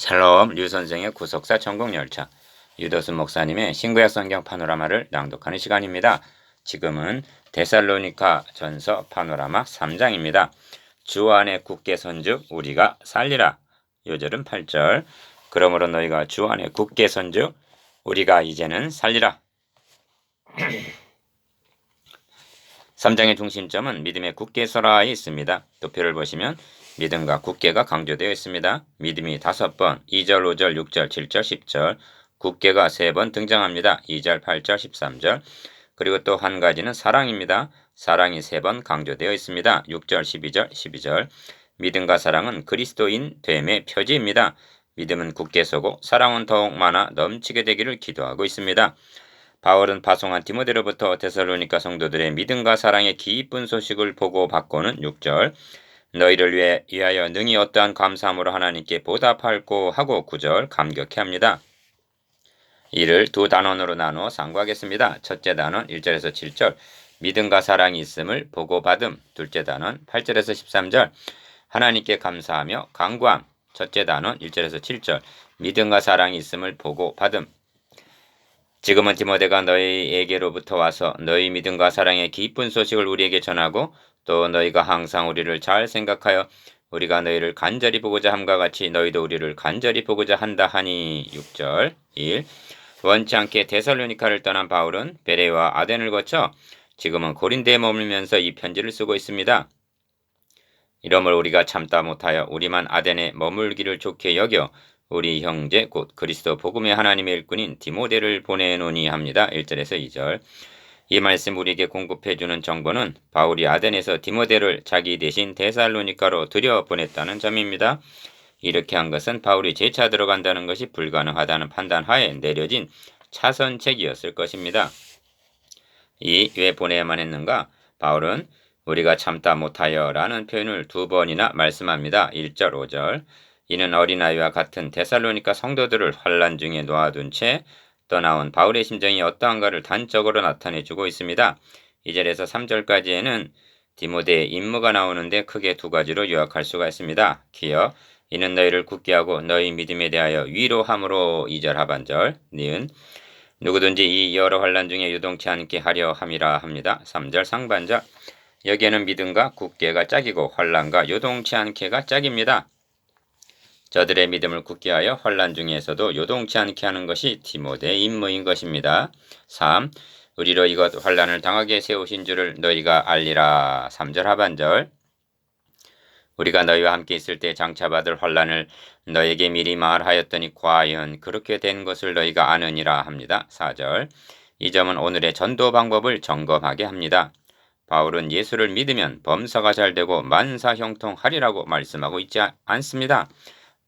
샬롬 류선생의 구속사 천국열차 유도순 목사님의 신구약 성경 파노라마를 낭독하는 시간입니다. 지금은 데살로니가 전서 파노라마 3장입니다. 주 안에 굳게 선즉 우리가 살리라. 요절은 8절. 그러므로 너희가 주 안에 굳게 선즉 우리가 이제는 살리라. 3장의 중심점은 믿음의 굳게 서라에 있습니다. 도표를 보시면 믿음과 굳게가 강조되어 있습니다. 믿음이 5번, 2절, 5절, 6절, 7절, 10절, 굳게가 3번 등장합니다. 2절, 8절, 13절. 그리고 또 한 가지는 사랑입니다. 사랑이 3번 강조되어 있습니다. 6절, 12절, 12절. 믿음과 사랑은 그리스도인 됨의 표지입니다. 믿음은 굳게 서고 사랑은 더욱 많아 넘치게 되기를 기도하고 있습니다. 바울은 파송한 디모데로부터 데살로니가 성도들의 믿음과 사랑의 기쁜 소식을 보고받고는 6절 너희를 위하여 능히 어떠한 감사함으로 하나님께 보답할고 하고 9절 감격해합니다. 이를 두 단원으로 나누어 상고하겠습니다. 첫째 단원 1절에서 7절 믿음과 사랑이 있음을 보고받음. 둘째 단원 8절에서 13절 하나님께 감사하며 간구함. 첫째 단원 1절에서 7절 믿음과 사랑이 있음을 보고받음. 지금은 디모데가 너희에게로부터 와서 너희 믿음과 사랑의 기쁜 소식을 우리에게 전하고 또 너희가 항상 우리를 잘 생각하여 우리가 너희를 간절히 보고자 함과 같이 너희도 우리를 간절히 보고자 한다 하니 6절 1. 원치 않게 데살로니카를 떠난 바울은 베레와 아덴을 거쳐 지금은 고린도에 머물면서 이 편지를 쓰고 있습니다. 이러므로 우리가 참다 못하여 우리만 아덴에 머물기를 좋게 여겨 우리 형제 곧 그리스도 복음의 하나님의 일꾼인 디모데를 보내노니 합니다. 1절에서 2절. 이 말씀 우리에게 공급해주는 정보는 바울이 아덴에서 디모데를 자기 대신 데살로니가로 들여보냈다는 점입니다. 이렇게 한 것은 바울이 재차 들어간다는 것이 불가능하다는 판단하에 내려진 차선책이었을 것입니다. 왜 보내야만 했는가? 바울은 우리가 참다 못하여 라는 표현을 2번이나 말씀합니다. 1절, 5절. 이는 어린아이와 같은 데살로니가 성도들을 환난 중에 놓아둔 채 떠나온 바울의 심정이 어떠한가를 단적으로 나타내주고 있습니다. 2절에서 3절까지에는 디모데의 임무가 나오는데 크게 2가지로 요약할 수가 있습니다. 기여 이는 너희를 굳게 하고 너희 믿음에 대하여 위로함으로 2절 하반절 니은 누구든지 이 여러 환난 중에 유동치 않게 하려 함이라 합니다. 3절 상반절 여기에는 믿음과 굳게가 짝이고 환난과 요동치 않게가 짝입니다. 저들의 믿음을 굳게 하여 환난 중에서도 요동치 않게 하는 것이 디모데의 임무인 것입니다. 3. 우리로 이것 환난을 당하게 세우신 줄을 너희가 알리라. 3절 하반절 우리가 너희와 함께 있을 때 장차 받을 환난을 너에게 미리 말하였더니 과연 그렇게 된 것을 너희가 아느니라 합니다. 4절 이 점은 오늘의 전도 방법을 점검하게 합니다. 바울은 예수를 믿으면 범사가 잘되고 만사형통하리라고 말씀하고 있지 않습니다.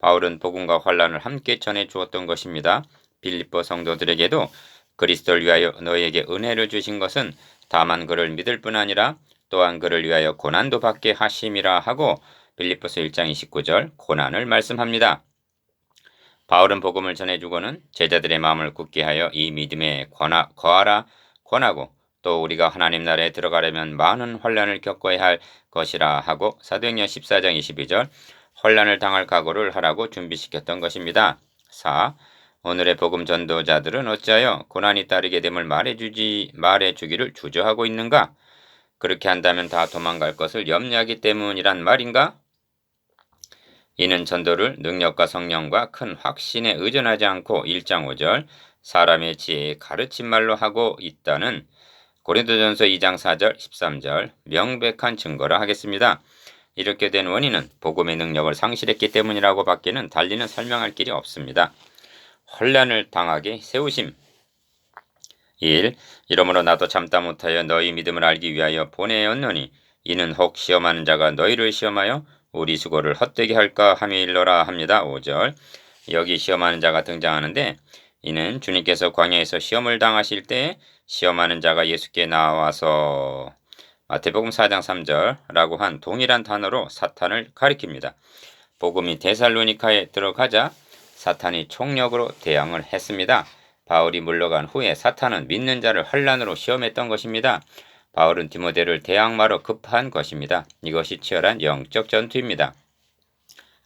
바울은 복음과 환난을 함께 전해 주었던 것입니다. 빌립보 성도들에게도 그리스도를 위하여 너희에게 은혜를 주신 것은 다만 그를 믿을 뿐 아니라 또한 그를 위하여 고난도 받게 하심이라 하고 빌립보서 1장 29절 고난을 말씀합니다. 바울은 복음을 전해주고는 제자들의 마음을 굳게 하여 이 믿음에 거하라 권하고 또 우리가 하나님 나라에 들어가려면 많은 환난을 겪어야 할 것이라 하고 사도행전 14장 22절 환난을 당할 각오를 하라고 준비시켰던 것입니다. 4. 오늘의 복음 전도자들은 어찌하여 고난이 따르게 됨을 말해주기를 주저하고 있는가? 그렇게 한다면 다 도망갈 것을 염려하기 때문이란 말인가? 이는 전도를 능력과 성령과 큰 확신에 의존하지 않고 1장 5절 사람의 지혜에 가르친 말로 하고 있다는 고린도전서 2장 4절 13절 명백한 증거라 하겠습니다. 이렇게 된 원인은 복음의 능력을 상실했기 때문이라고 밖에는 달리는 설명할 길이 없습니다. 환난을 당하게 세우심 1. 이러므로 나도 참다 못하여 너희 믿음을 알기 위하여 보내었노니 이는 혹 시험하는 자가 너희를 시험하여 우리 수고를 헛되게 할까 함이일러라 합니다. 5절 여기 시험하는 자가 등장하는데 이는 주님께서 광야에서 시험을 당하실 때 시험하는 자가 예수께 나와서 마태복음 4장 3절라고 한 동일한 단어로 사탄을 가리킵니다. 복음이 데살로니카에 들어가자 사탄이 총력으로 대항을 했습니다. 바울이 물러간 후에 사탄은 믿는 자를 환난으로 시험했던 것입니다. 바울은 디모데를 대항마로 급한 것입니다. 이것이 치열한 영적 전투입니다.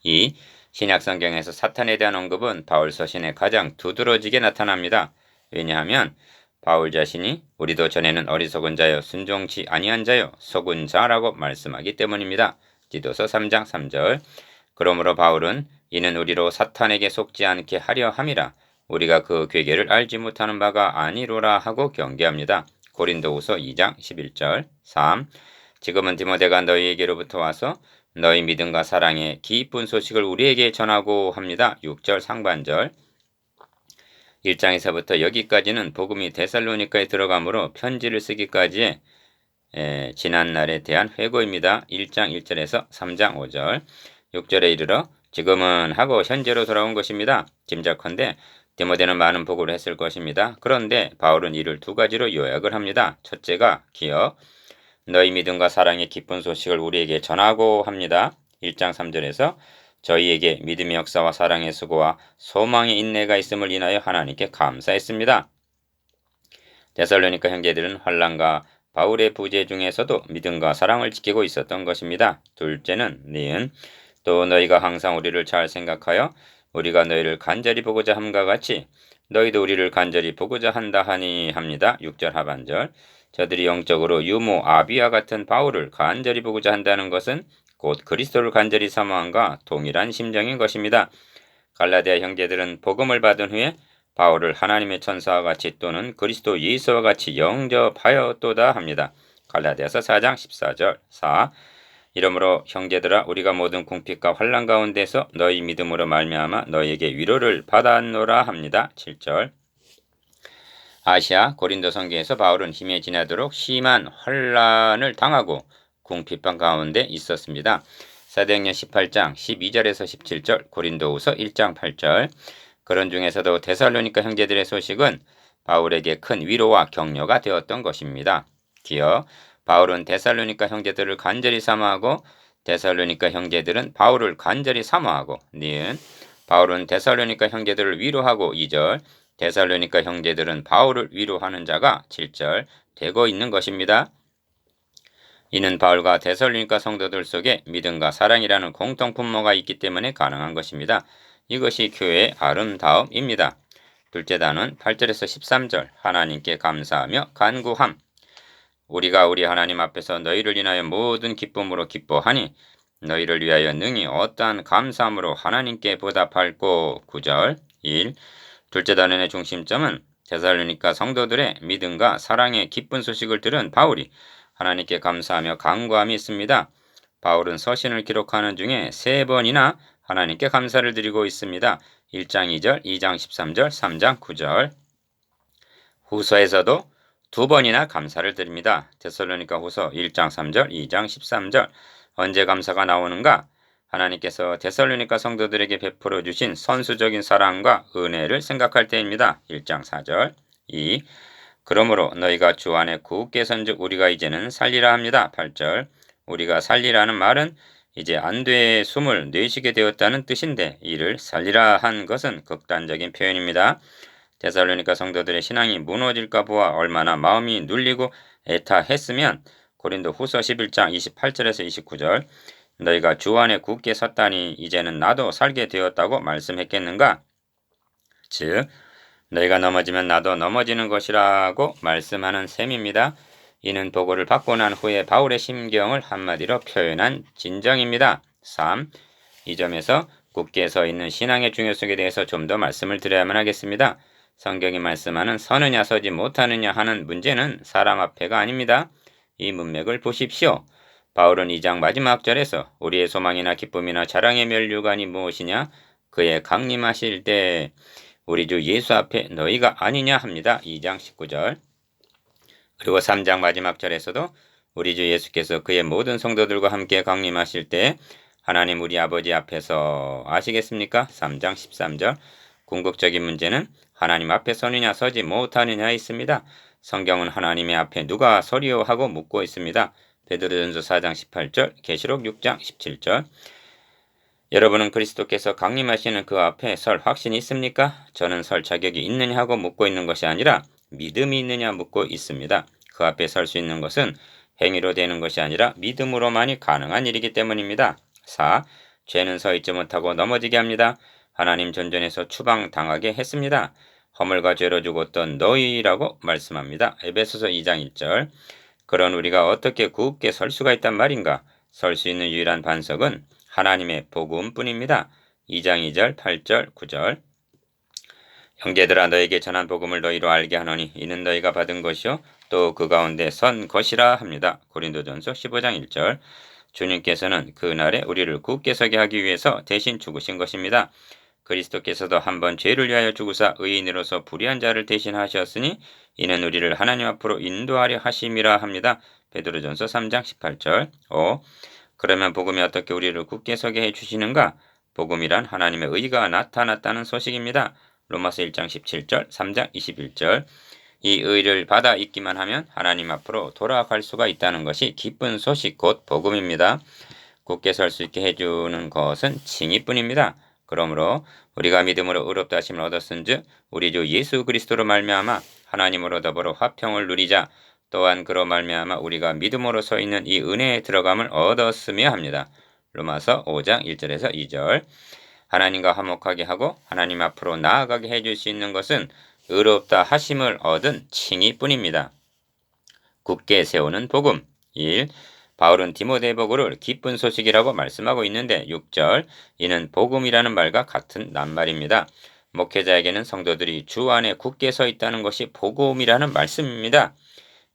2. 신약 성경에서 사탄에 대한 언급은 바울 서신에 가장 두드러지게 나타납니다. 왜냐하면 바울 자신이 우리도 전에는 어리석은 자여 순종치 아니한 자여 속은 자라고 말씀하기 때문입니다. 디도서 3장 3절. 그러므로 바울은 이는 우리로 사탄에게 속지 않게 하려 함이라 우리가 그 괴계를 알지 못하는 바가 아니로라 하고 경계합니다. 고린도후서 2장 11절. 3. 지금은 디모데가 너희에게로부터 와서 너희 믿음과 사랑의 기쁜 소식을 우리에게 전하고 합니다. 6절 상반절. 1장에서부터 여기까지는 복음이 데살로니가에 들어가므로 편지를 쓰기까지의 지난날에 대한 회고입니다. 1장 1절에서 3장 5절. 6절에 이르러 지금은 하고 현재로 돌아온 것입니다. 짐작컨대 디모데는 많은 보고를 했을 것입니다. 그런데 바울은 이를 두 가지로 요약을 합니다. 첫째가 기억, 너희 믿음과 사랑의 기쁜 소식을 우리에게 전하고 합니다. 1장 3절에서 저희에게 믿음의 역사와 사랑의 수고와 소망의 인내가 있음을 인하여 하나님께 감사했습니다. 데살로니가 형제들은 환난과 바울의 부재 중에서도 믿음과 사랑을 지키고 있었던 것입니다. 둘째는 니은, 또 너희가 항상 우리를 잘 생각하여 우리가 너희를 간절히 보고자 함과 같이 너희도 우리를 간절히 보고자 한다 하니 합니다. 6절 하반절. 저들이 영적으로 유모 아비와 같은 바울을 간절히 보고자 한다는 것은 곧 그리스도를 간절히 사모함과 동일한 심정인 것입니다. 갈라디아 형제들은 복음을 받은 후에 바울을 하나님의 천사와 같이 또는 그리스도 예수와 같이 영접하였도다 합니다. 갈라디아서 4장 14절. 4. 이러므로 형제들아 우리가 모든 궁핍과 환난 가운데서 너희 믿음으로 말미암아 너희에게 위로를 받았노라 합니다. 7절. 아시아 고린도 성경에서 바울은 힘에 지나도록 심한 환난을 당하고 궁핍한 가운데 있었습니다. 사도행전 18장 12절에서 17절, 고린도후서 1장 8절. 그런 중에서도 데살로니가 형제들의 소식은 바울에게 큰 위로와 격려가 되었던 것입니다. 기억, 바울은 데살로니가 형제들을 간절히 사모하고 데살로니가 형제들은 바울을 간절히 사모하고 니은, 바울은 데살로니가 형제들을 위로하고 2절, 데살로니가 형제들은 바울을 위로하는 자가 7절 되고 있는 것입니다. 이는 바울과 데살로니가 성도들 속에 믿음과 사랑이라는 공통 분모가 있기 때문에 가능한 것입니다. 이것이 교회의 아름다움입니다. 둘째 단은 8절에서 13절 하나님께 감사하며 간구함. 우리가 우리 하나님 앞에서 너희를 인하여 모든 기쁨으로 기뻐하니 너희를 위하여 능히 어떠한 감사함으로 하나님께 보답할꼬. 9절 1. 둘째 단원의 중심점은 데살로니가 성도들의 믿음과 사랑의 기쁜 소식을 들은 바울이 하나님께 감사하며 간구함이 있습니다. 바울은 서신을 기록하는 중에 3번이나 하나님께 감사를 드리고 있습니다. 1장 2절, 2장 13절, 3장 9절. 후서에서도 2번이나 감사를 드립니다. 데살로니가 후서 1장 3절, 2장 13절. 언제 감사가 나오는가? 하나님께서 데살로니가 성도들에게 베풀어 주신 선수적인 사랑과 은혜를 생각할 때입니다. 1장 4절. 2. 그러므로 너희가 주 안에 굳게 선즉 우리가 이제는 살리라 합니다. 8절. 우리가 살리라는 말은 이제 안되에 숨을 내쉬게 되었다는 뜻인데 이를 살리라 한 것은 극단적인 표현입니다. 데살로니가 성도들의 신앙이 무너질까 보아 얼마나 마음이 눌리고 애타했으면 고린도 후서 11장 28절에서 29절 너희가 주 안에 굳게 섰다니 이제는 나도 살게 되었다고 말씀했겠는가? 즉 너희가 넘어지면 나도 넘어지는 것이라고 말씀하는 셈입니다. 이는 보고를 받고 난 후에 바울의 심경을 한마디로 표현한 진정입니다. 3. 이 점에서 굳게 서 있는 신앙의 중요성에 대해서 좀 더 말씀을 드려야만 하겠습니다. 성경이 말씀하는 서느냐 서지 못하느냐 하는 문제는 사람 앞에가 아닙니다. 이 문맥을 보십시오. 바울은 2장 마지막 절에서 우리의 소망이나 기쁨이나 자랑의 면류관이 무엇이냐? 그의 강림하실 때 우리 주 예수 앞에 너희가 아니냐 합니다. 2장 19절. 그리고 3장 마지막 절에서도 우리 주 예수께서 그의 모든 성도들과 함께 강림하실 때 하나님 우리 아버지 앞에서 아시겠습니까? 3장 13절. 궁극적인 문제는 하나님 앞에 서느냐 서지 못하느냐 있습니다. 성경은 하나님의 앞에 누가 서리요 하고 묻고 있습니다. 베드로전서 4장 18절, 계시록 6장 17절. 여러분은 그리스도께서 강림하시는 그 앞에 설 확신이 있습니까? 저는 설 자격이 있느냐 하고 묻고 있는 것이 아니라 믿음이 있느냐 묻고 있습니다. 그 앞에 설 수 있는 것은 행위로 되는 것이 아니라 믿음으로만이 가능한 일이기 때문입니다. 4. 죄는 서 있지 못하고 넘어지게 합니다. 하나님 전전에서 추방당하게 했습니다. 허물과 죄로 죽었던 너희라고 말씀합니다. 에베소서 2장 1절. 그런 우리가 어떻게 굳게 설 수가 있단 말인가? 설 수 있는 유일한 반석은 하나님의 복음뿐입니다. 2장 2절, 8절, 9절. 형제들아 너에게 전한 복음을 너희로 알게 하노니 이는 너희가 받은 것이요 또 그 가운데 선 것이라 합니다. 고린도전서 15장 1절. 주님께서는 그날에 우리를 굳게 서게 하기 위해서 대신 죽으신 것입니다. 그리스도께서도 한번 죄를 위하여 죽으사 의인으로서 불의한 자를 대신하셨으니 이는 우리를 하나님 앞으로 인도하려 하심이라 합니다. 베드로전서 3장 18절. 5. 그러면 복음이 어떻게 우리를 굳게 서게 해주시는가? 복음이란 하나님의 의가 나타났다는 소식입니다. 로마서 1장 17절, 3장 21절. 이 의를 받아 있기만 하면 하나님 앞으로 돌아갈 수가 있다는 것이 기쁜 소식 곧 복음입니다. 굳게 설 수 있게 해주는 것은 칭의뿐입니다. 그러므로 우리가 믿음으로 의롭다 하심을 얻었은즉 우리 주 예수 그리스도로 말미암아 하나님으로 더불어 화평을 누리자. 또한 그로 말미암아 우리가 믿음으로 서 있는 이 은혜에 들어감을 얻었으며 합니다. 로마서 5장 1절에서 2절. 하나님과 화목하게 하고 하나님 앞으로 나아가게 해줄 수 있는 것은 의롭다 하심을 얻은 칭의뿐입니다. 굳게 세우는 복음. 1. 바울은 디모데보고를 기쁜 소식이라고 말씀하고 있는데 6절. 이는 복음이라는 말과 같은 낱말입니다. 목회자에게는 성도들이 주 안에 굳게 서 있다는 것이 복음이라는 말씀입니다.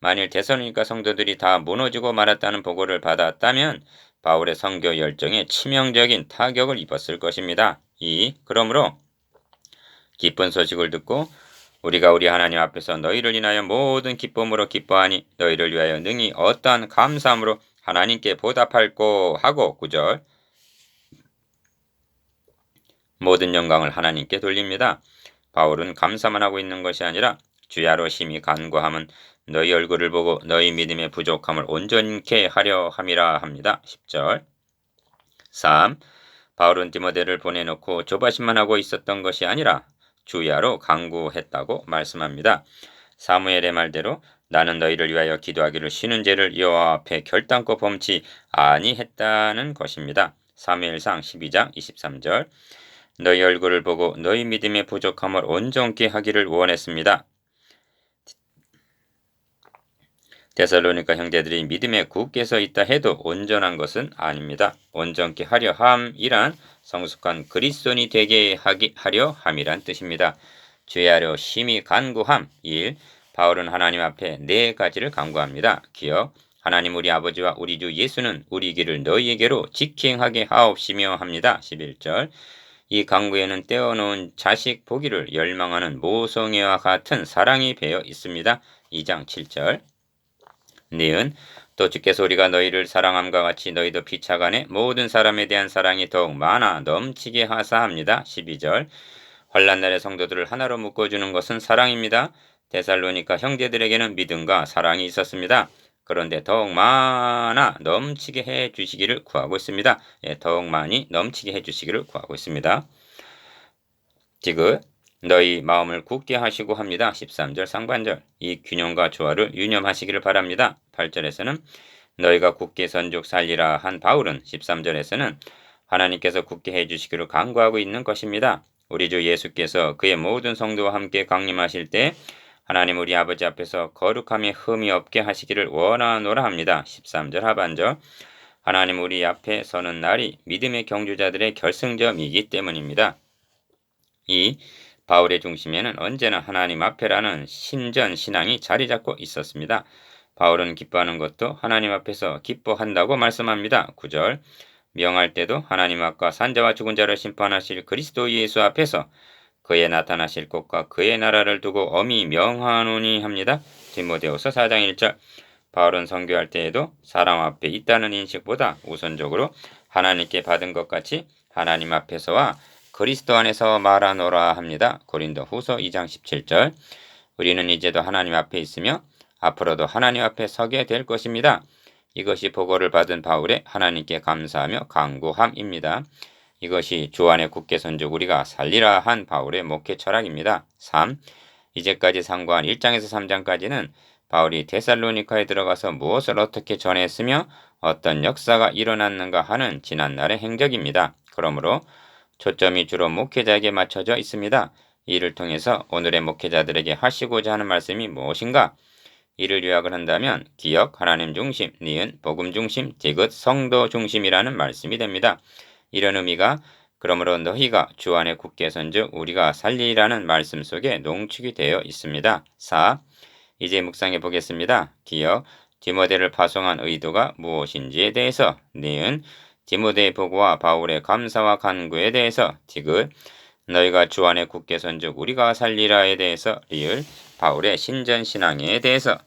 만일 데살로니가 성도들이 다 무너지고 말았다는 보고를 받았다면 바울의 선교 열정에 치명적인 타격을 입었을 것입니다. 2. 그러므로 기쁜 소식을 듣고 우리가 우리 하나님 앞에서 너희를 인하여 모든 기쁨으로 기뻐하니 너희를 위하여 능히 어떠한 감사함으로 하나님께 보답할꼬 하고 9절. 모든 영광을 하나님께 돌립니다. 바울은 감사만 하고 있는 것이 아니라 주야로 심히 간구함은 너희 얼굴을 보고 너희 믿음의 부족함을 온전케 하려 함이라 합니다. 10절. 3. 바울은 디모데를 보내놓고 조바심만 하고 있었던 것이 아니라 주야로 간구했다고 말씀합니다. 사무엘의 말대로 나는 너희를 위하여 기도하기를 쉬는 죄를 여호와 앞에 결단코 범치 아니했다는 것입니다. 사무엘상 12장 23절. 너희 얼굴을 보고 너희 믿음의 부족함을 온전케 하기를 원했습니다. 데살로니가 형제들이 믿음에 굳게 서 있다 해도 온전한 것은 아닙니다. 온전케 하려 함이란 성숙한 그리스도인이 되게 하려 함이란 뜻입니다. 죄하려 심히 간구함. 1. 바울은 하나님 앞에 4가지를 간구합니다. 기억. 하나님 우리 아버지와 우리 주 예수는 우리 길을 너희에게로 직행하게 하옵시며 합니다. 11절. 이 간구에는 떼어놓은 자식 보기를 열망하는 모성애와 같은 사랑이 배어 있습니다. 2장 7절. 니은 또 주께서 우리가 너희를 사랑함과 같이 너희도 피차간에 모든 사람에 대한 사랑이 더욱 많아 넘치게 하사합니다. 12절. 환난날의 성도들을 하나로 묶어주는 것은 사랑입니다. 데살로니가 형제들에게는 믿음과 사랑이 있었습니다. 그런데 더욱 많아 넘치게 해주시기를 구하고 있습니다. 더욱 많이 넘치게 해주시기를 구하고 있습니다. 지금 너희 마음을 굳게 하시고 합니다. 13절 상반절. 이 균형과 조화를 유념하시기를 바랍니다. 8절에서는 너희가 굳게 선죽 살리라 한 바울은 13절에서는 하나님께서 굳게 해주시기를 간구하고 있는 것입니다. 우리 주 예수께서 그의 모든 성도와 함께 강림하실 때 하나님 우리 아버지 앞에서 거룩함에 흠이 없게 하시기를 원하노라 합니다. 13절 하반절. 하나님 우리 앞에 서는 날이 믿음의 경주자들의 결승점이기 때문입니다. 이 바울의 중심에는 언제나 하나님 앞에라는 신전 신앙이 자리 잡고 있었습니다. 바울은 기뻐하는 것도 하나님 앞에서 기뻐한다고 말씀합니다. 9절. 명할 때도 하나님 앞과 산자와 죽은 자를 심판하실 그리스도 예수 앞에서 그의 나타나실 곳과 그의 나라를 두고 엄히 명하노니 합니다. 디모데후서 4장 1절. 바울은 선교할 때에도 사람 앞에 있다는 인식보다 우선적으로 하나님께 받은 것 같이 하나님 앞에서와 그리스도 안에서 말하노라 합니다. 고린도후서 2장 17절. 우리는 이제도 하나님 앞에 있으며 앞으로도 하나님 앞에 서게 될 것입니다. 이것이 보고를 받은 바울의 하나님께 감사하며 간구함입니다. 이것이 주 안에 굳게 선죽 우리가 살리라 한 바울의 목회 철학입니다. 3. 이제까지 상고한 1장에서 3장까지는 바울이 데살로니카에 들어가서 무엇을 어떻게 전했으며 어떤 역사가 일어났는가 하는 지난날의 행적입니다. 그러므로 초점이 주로 목회자에게 맞춰져 있습니다. 이를 통해서 오늘의 목회자들에게 하시고자 하는 말씀이 무엇인가? 이를 요약을 한다면 기역, 하나님 중심, 니은, 복음 중심, 디귿, 성도 중심이라는 말씀이 됩니다. 이런 의미가 그러므로 너희가 주 안에 굳게 선즉 우리가 살리라는 말씀 속에 농축이 되어 있습니다. 4. 이제 묵상해 보겠습니다. 기역, 디모데를 파송한 의도가 무엇인지에 대해서, 니은, 디모데의 보고와 바울의 감사와 간구에 대해서, 디귿, 너희가 주 안에 굳게 선즉 우리가 살리라에 대해서, 리을, 바울의 신전신앙에 대해서